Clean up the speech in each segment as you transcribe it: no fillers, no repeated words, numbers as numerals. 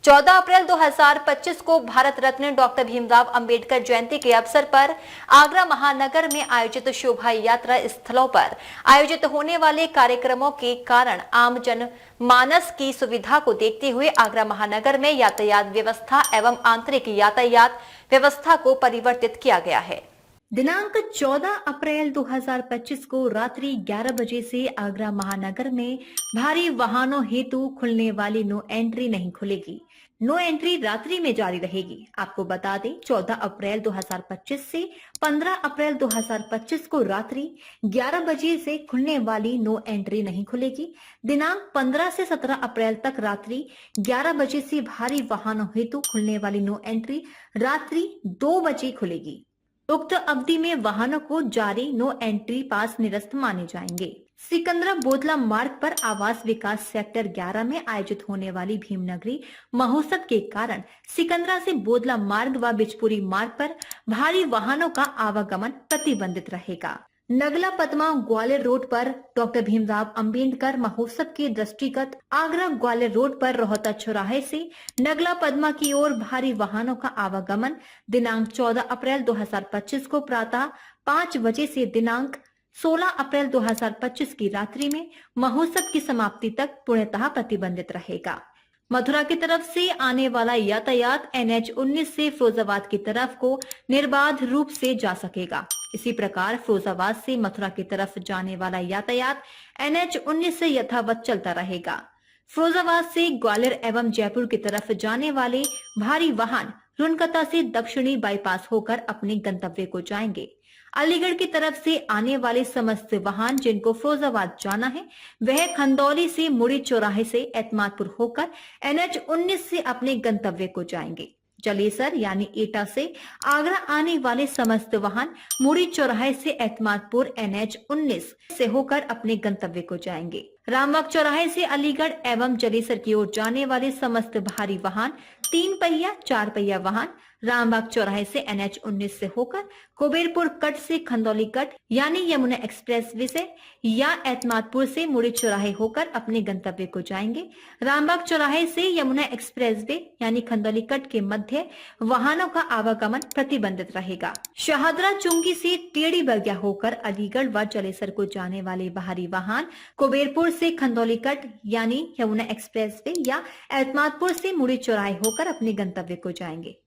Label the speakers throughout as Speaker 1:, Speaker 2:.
Speaker 1: 14 अप्रैल 2025 को भारत रत्न डॉक्टर भीमराव अंबेडकर जयंती के अवसर पर आगरा महानगर में आयोजित शोभा यात्रा स्थलों पर आयोजित होने वाले कार्यक्रमों के कारण आम जन मानस की सुविधा को देखते हुए आगरा महानगर में यातायात व्यवस्था एवं आंतरिक यातायात व्यवस्था को परिवर्तित किया गया है। दिनांक 14 अप्रैल 2025 को रात्रि 11 बजे से आगरा महानगर में भारी वाहनों हेतु खुलने वाली नो एंट्री नहीं खुलेगी। नो एंट्री रात्रि में जारी रहेगी। आपको बता दें 14 अप्रैल 2025 से 15 अप्रैल 2025 को रात्रि 11 बजे से खुलने वाली नो एंट्री नहीं खुलेगी। दिनांक 15 से 17 अप्रैल तक रात्रि 11 बजे से भारी वाहनों हेतु खुलने वाली नो एंट्री रात्रि 2 बजे खुलेगी। उक्त अवधि में वाहनों को जारी नो एंट्री पास निरस्त माने जाएंगे। सिकंदरा बोदला मार्ग पर आवास विकास सेक्टर 11 में आयोजित होने वाली भीमनगरी महोत्सव के कारण सिकंदरा से बोदला मार्ग व बिचपुरी मार्ग पर भारी वाहनों का आवागमन प्रतिबंधित रहेगा। नगला पद्मा ग्वालियर रोड पर डॉक्टर भीमराव अंबेडकर महोत्सव के दृष्टिगत आगरा ग्वालियर रोड पर रोहता चौराहे से नगला पद्मा की ओर भारी वाहनों का आवागमन दिनांक 14 अप्रैल 2025 को प्रातः 5 बजे से दिनांक 16 अप्रैल 2025 की रात्रि में महोत्सव की समाप्ति तक पूर्णतः प्रतिबंधित रहेगा। मथुरा की तरफ से आने वाला यातायात NH 19 से फिरोजाबाद की तरफ को निर्बाध रूप से जा सकेगा। इसी प्रकार फिरोजाबाद से मथुरा की तरफ जाने वाला यातायात NH 19 से यथावत चलता रहेगा। फिरोजाबाद से ग्वालियर एवं जयपुर की तरफ जाने वाले भारी वाहन रुनकता से दक्षिणी बाईपास होकर अपने गंतव्य को जाएंगे। अलीगढ़ की तरफ से आने वाले समस्त वाहन जिनको फिरोजाबाद जाना है वह खंदौली से मुड़ी चौराहे से एतमादपुर होकर NH 19 से अपने गंतव्य को जाएंगे। जलेसर यानी एटा से आगरा आने वाले समस्त वाहन मुड़ी चौराहे से एतमादपुर NH 19 से होकर अपने गंतव्य को जाएंगे। रामबाग चौराहे से अलीगढ़ एवं जलेसर की ओर जाने वाले समस्त भारी वाहन 3 पहिया 4 पहिया वाहन रामबाग चौराहे से NH 19 से होकर कुबेरपुर कट से खंदौली कट यानी यमुना एक्सप्रेस वे से या एतमादपुर से मुड़ी चौराहे होकर अपने गंतव्य को जाएंगे। रामबाग चौराहे से यमुना एक्सप्रेस वे यानी खंदौली कट के मध्य वाहनों का आवागमन प्रतिबंधित रहेगा। शाहदरा चुंगी से टेढ़ी बगिया होकर अलीगढ़ व जलेसर को जाने वाले भारी वाहन कुबेरपुर से खंदौली कट यानी यमुना एक्सप्रेस वे या एतमादपुर से मुड़ी चौराहे होकर अपने गंतव्य को जाएंगे।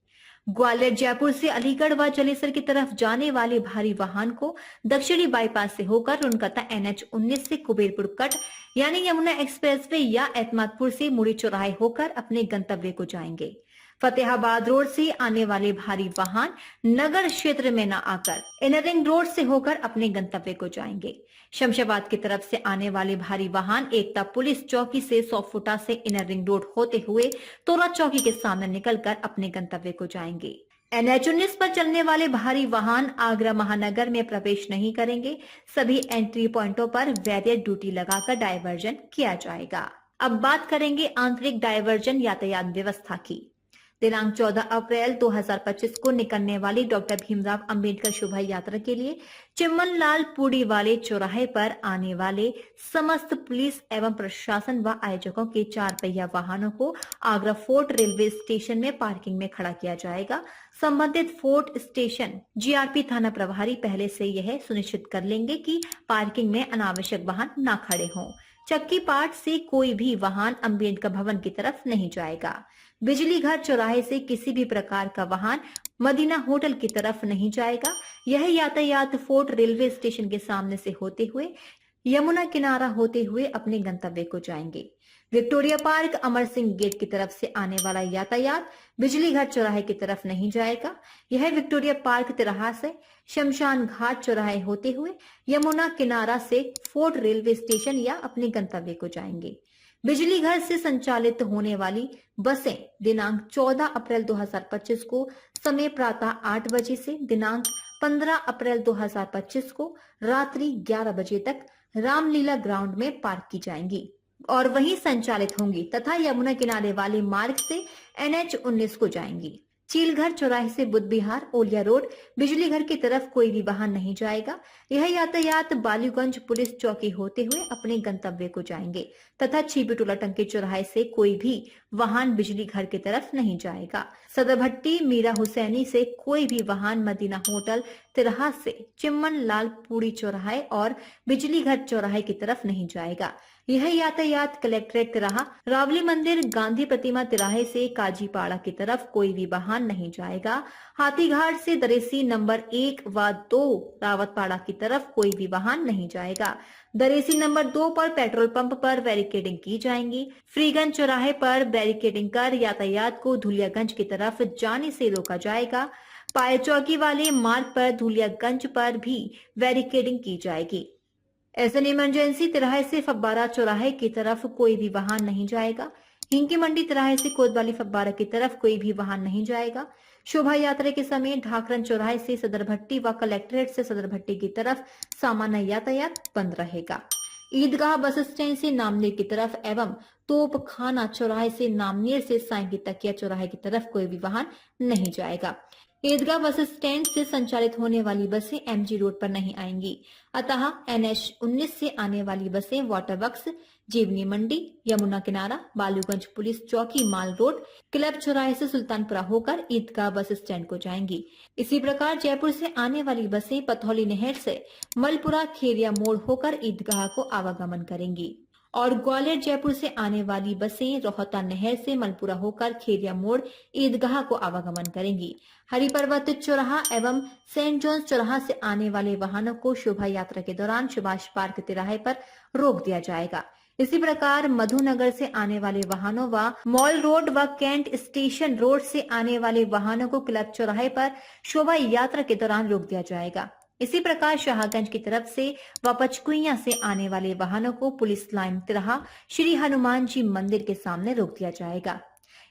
Speaker 1: ग्वालियर जयपुर से अलीगढ़ व जलेसर की तरफ जाने वाले भारी वाहन को दक्षिणी बाईपास से होकर रुनकता NH 19 से कुबेरपुर कट यानी यमुना एक्सप्रेस वे या एतमादपुर से मुड़ी चौराहे होकर अपने गंतव्य को जाएंगे। फतेहाबाद रोड से आने वाले भारी वाहन नगर क्षेत्र में न आकर इनर रिंग रोड से होकर अपने गंतव्य को जाएंगे। शमशाबाद की तरफ से आने वाले भारी वाहन एकता पुलिस चौकी से 100 फुटा से इनर रिंग रोड होते हुए तोरा चौकी के सामने निकलकर अपने गंतव्य को जाएंगे। NH 19 पर चलने वाले भारी वाहन आगरा महानगर में प्रवेश नहीं करेंगे। सभी एंट्री पॉइंटों पर वैरियर ड्यूटी लगाकर डायवर्जन किया जाएगा। अब बात करेंगे आंतरिक डायवर्जन यातायात व्यवस्था की। दिनांक 14 अप्रैल 2025 को निकलने वाली डॉक्टर भीमराव अंबेडकर शोभा यात्रा के लिए चिम्मनलाल पुड़ी वाले चौराहे पर आने वाले समस्त पुलिस एवं प्रशासन व आयोजकों के 4 पहिया वाहनों को आगरा फोर्ट रेलवे स्टेशन में पार्किंग में खड़ा किया जाएगा। संबंधित फोर्ट स्टेशन GRP थाना प्रभारी पहले से यह सुनिश्चित कर लेंगे कि पार्किंग में अनावश्यक वाहन न खड़े हों। चक्की पाट से कोई भी वाहन अंबेडकर भवन की तरफ नहीं जाएगा। बिजली घर चौराहे से किसी भी प्रकार का वाहन मदीना होटल की तरफ नहीं जाएगा। यह यातायात फोर्ट रेलवे स्टेशन के सामने से होते हुए यमुना किनारा होते हुए अपने गंतव्य को जाएंगे। Victoria park Amar Singh gate की तरफ से आने वाला यातायात बिजली घर चौराहे की तरफ नहीं जाएगा। यह विक्टोरिया पार्क तिराहा से शमशान घाट चौराहे होते हुए यमुना किनारा से फोर्ट रेलवे स्टेशन या अपने गंतव्य को जाएंगे। बिजली घर से संचालित होने वाली बसें दिनांक 14 अप्रैल 2025 को समय प्रातः 8 बजे से दिनांक 15 अप्रैल 2025 को रात्रि 11 बजे तक रामलीला ग्राउंड में पार्क की जाएंगी और वहीं संचालित होंगी तथा यमुना किनारे वाले मार्ग से NH 19 को जाएंगी। चीलघर चौराहे से बुद्ध विहार ओलिया रोड बिजली घर की तरफ कोई भी वाहन नहीं जाएगा। यह यातायात बालीगंज पुलिस चौकी होते हुए अपने गंतव्य को जाएंगे तथा छिबीटोला टंकी चौराहे से कोई भी वाहन बिजली घर की तरफ नहीं जाएगा। सदरभट्टी मीरा हुसैनी से कोई भी वाहन मदीना होटल तिराहा से चिम्मन लाल पूरी चौराहे और बिजली घर चौराहे की तरफ नहीं जाएगा। यह यातायात कलेक्ट्रेट तिराहा रावली मंदिर गांधी प्रतिमा तिराहे से काजीपाड़ा की तरफ कोई भी वाहन नहीं जाएगा। हाथीघाट से दरेसी नंबर 1 व 2 रावतपाड़ा की तरफ कोई भी वाहन नहीं जाएगा। दरेसी नंबर 2 पर पेट्रोल पंप पर बैरिकेडिंग की जाएंगी। फ्रीगंज चौराहे पर बैरिकेडिंग कर यातायात को धुलियागंज की तरफ जाने से रोका जाएगा। पाए चौकी वाले मार्ग पर धुलियागंज पर भी बैरिकेडिंग की जाएगी। एसएन इमरजेंसी तिराहे से फब्बारा चौराहे की तरफ कोई भी वाहन नहीं जाएगा। हिंकी मंडी तिराहे से कोतवाली फब्बारा की तरफ कोई भी वाहन नहीं जाएगा। शोभा यात्रा के समय ढाकरन चौराहे से सदरभट्टी व कलेक्ट्रेट से सदरभट्टी की तरफ सामान्य यातायात बंद रहेगा। ईदगाह बस स्टैंड से नामनेर की तरफ एवं तोपखाना चौराहे से नामनेर से साईं की तकिया चौराहे की तरफ कोई भी वाहन नहीं जाएगा। ईदगाह बस स्टैंड से संचालित होने वाली बसें एमजी रोड पर नहीं आएंगी, अतः NH 19 से आने वाली बसें वाटर वर्क्स, जीवनी मंडी, यमुना किनारा, बालूगंज पुलिस चौकी माल रोड, क्लब चौराहे से सुल्तानपुरा होकर ईदगाह बस स्टैंड को जाएंगी। इसी प्रकार जयपुर से आने वाली बसें पथौली नहर से मलपुरा खेरिया मोड़ होकर ईदगाह को आवागमन करेंगी और ग्वालियर जयपुर से आने वाली बसें रोहता नहर से मलपुरा होकर खेरिया मोड़ ईदगाह को आवागमन करेंगी। हरिपर्वत चौराहा एवं सेंट जॉन्स चौराहा से आने वाले वाहनों को शोभा यात्रा के दौरान सुभाष पार्क तिराहे पर रोक दिया जाएगा। इसी प्रकार मधुनगर से आने वाले वाहनों व मॉल रोड व कैंट स्टेशन रोड से आने वाले वाहनों को क्लब चौराहे पर शोभा यात्रा के दौरान रोक दिया जाएगा। इसी प्रकार शाहगंज की तरफ से व पचकुइया से आने वाले वाहनों को पुलिस लाइन तिराहा श्री हनुमान जी मंदिर के सामने रोक दिया जाएगा।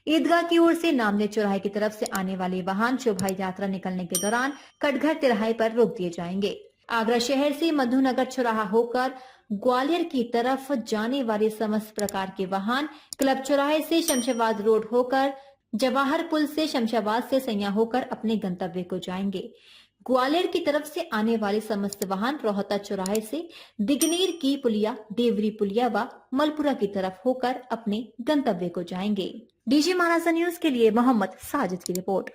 Speaker 1: ईदगाह की ओर से नामनेर चौराहे की तरफ से आने वाले वाहन शोभा यात्रा निकलने के दौरान कटघर तिराहे पर रोक दिए जाएंगे। आगरा शहर से मधुनगर चौराहा होकर ग्वालियर की तरफ जाने वाले समस्त प्रकार के वाहन क्लब चौराहे से शमशाबाद रोड होकर जवाहर पुल से शमशाबाद से सैया होकर अपने गंतव्य को जाएंगे। ग्वालियर की तरफ से आने वाले समस्त वाहन रोहता चौराहे से दिगनीर की पुलिया, देवरी पुलिया व मलपुरा की तरफ होकर अपने गंतव्य को जाएंगे। डीजी महाराजा न्यूज के लिए मोहम्मद साजिद की रिपोर्ट।